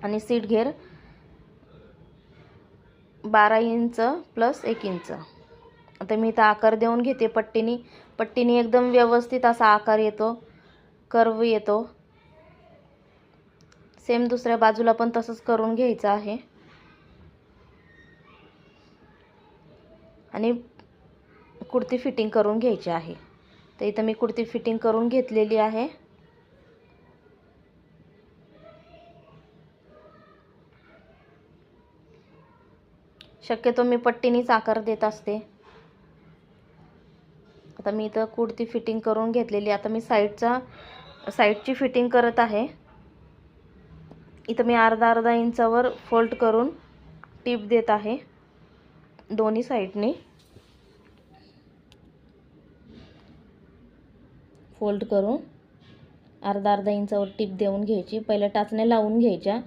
आणि सीट घेर 12 inch plus 1 inch. आता मी इथं आकार देऊन घेते पट्टीने एकदम व्यवस्थित असा आकार येतो, कर्व येतो. सेम दुसऱ्या बाजूला पण तसंच करून घ्यायचं आहे. आणि कुर्ती फिटिंग करून घ्यायची आहे. तर इथं मी कुर्ती फिटिंग करून घेतलेली आहे. शक्यतो मी पट्टीनेच आकार देत असते. आता मी इथं कुर्ती फिटिंग करून घेतलेली. आता मी साईडची फिटिंग करत आहे. इथं मी अर्धा इंचावर फोल्ड करून टिप देत आहे दोन्ही साईडने. फोल्ड करून अर्धा इंचावर टिप देऊन घ्यायची. पहिल्या टाचण्या लावून घ्यायच्या.